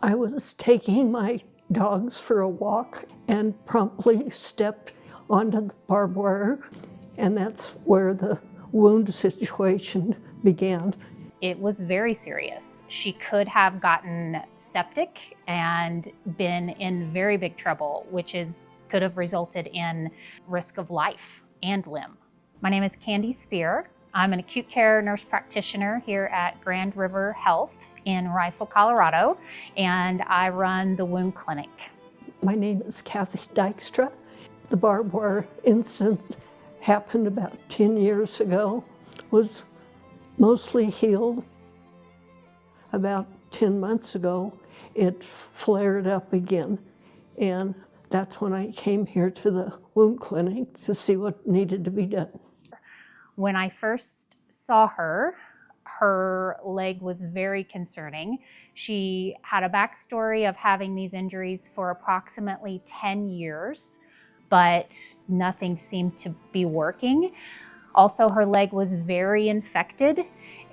I was taking my dogs for a walk and promptly stepped onto the barbed wire, and that's where the wound situation began. It was very serious. She could have gotten septic and been in very big trouble, which could have resulted in risk of life and limb. My name is Candi Spear. I'm an acute care nurse practitioner here at Grand River Health in Rifle, Colorado, and I run the wound clinic. My name is Dykstra. The barbed wire incident happened about 10 years ago, was mostly healed. About 10 months ago, it flared up again, and that's when I came here to the wound clinic to see what needed to be done. When I first saw her, her leg was very concerning. She had a backstory of having these injuries for approximately 10 years, but nothing seemed to be working. Also, her leg was very infected,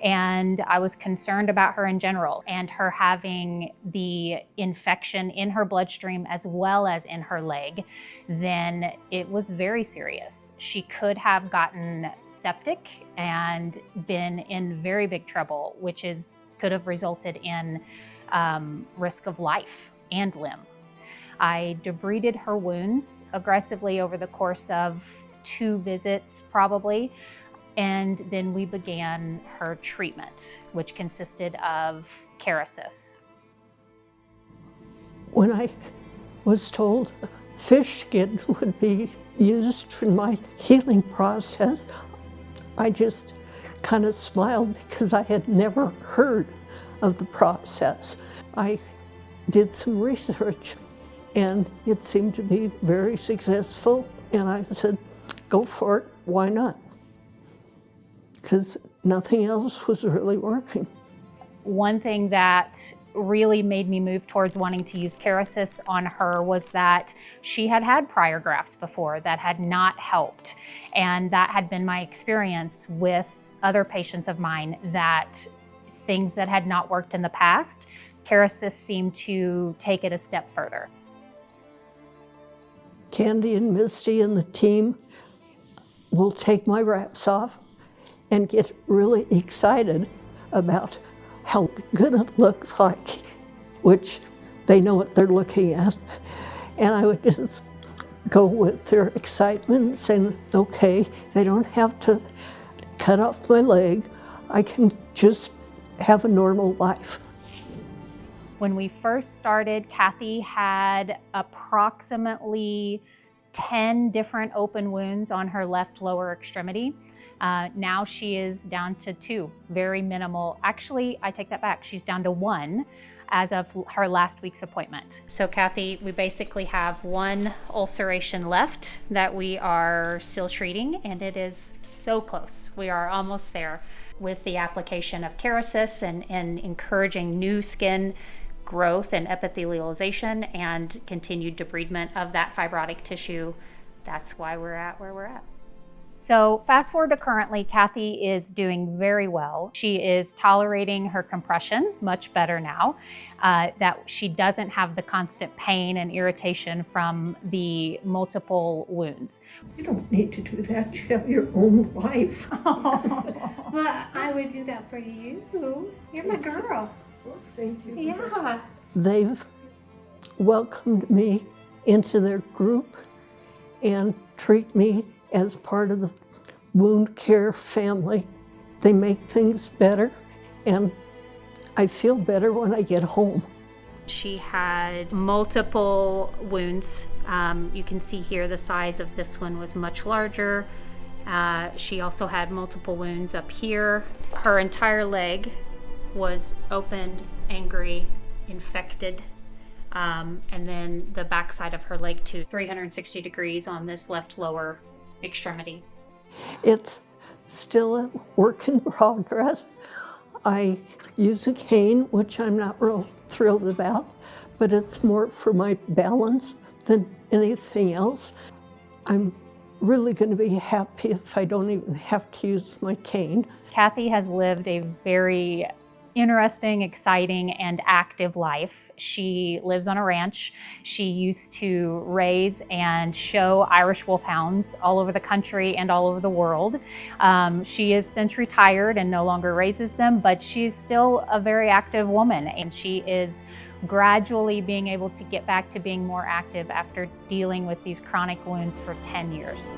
and I was concerned about her in general, and her having the infection in her bloodstream as well as in her leg, then it was very serious. She could have gotten septic and been in very big trouble, which could have resulted in risk of life and limb. I debrided her wounds aggressively over the course of 2 visits probably, and then we began her treatment, which consisted of Kerecis. When I was told fish skin would be used for my healing process, I just kind of smiled because I had never heard of the process. I did some research and it seemed to be very successful, and I said, go for it, why not? Because nothing else was really working. One thing that really made me move towards wanting to use Kerecis on her was that she had had prior grafts before that had not helped. And that had been my experience with other patients of mine, that things that had not worked in the past, Kerecis seemed to take it a step further. Candi and Misty and the team will take my wraps off and get really excited about how good it looks like, which they know what they're looking at. And I would just go with their excitement, saying, okay, they don't have to cut off my leg. I can just have a normal life. When we first started, Kathy had approximately 10 different open wounds on her left lower extremity. Now she is down to 2, very minimal. Actually, I take that back. She's down to 1 as of her last week's appointment. So Kathy, we basically have 1 ulceration left that we are still treating, and it is so close. We are almost there with the application of Kerecis and encouraging new skin growth and epithelialization and continued debridement of that fibrotic tissue. That's why we're at where we're at. So fast forward to currently, Kathy is doing very well. She is tolerating her compression much better now, that she doesn't have the constant pain and irritation from the multiple wounds. You don't need to do that. You have your own life. Well, I would do that for you. You're my girl. Well, thank you. Yeah. They've welcomed me into their group and treat me as part of the wound care family. They make things better, and I feel better when I get home. She had multiple wounds. You can see here the size of this one was much larger. She also had multiple wounds up here. Her entire leg was opened, angry, infected. And then the backside of her leg too, 360 degrees on this left lower extremity. It's still a work in progress. I use a cane, which I'm not real thrilled about, but it's more for my balance than anything else. I'm really going to be happy if I don't even have to use my cane. Kathy has lived a very interesting, exciting, and active life. She lives on a ranch. She used to raise and show Irish Wolfhounds all over the country and all over the world. She is since retired and no longer raises them, but she's still a very active woman, and she is gradually being able to get back to being more active after dealing with these chronic wounds for 10 years.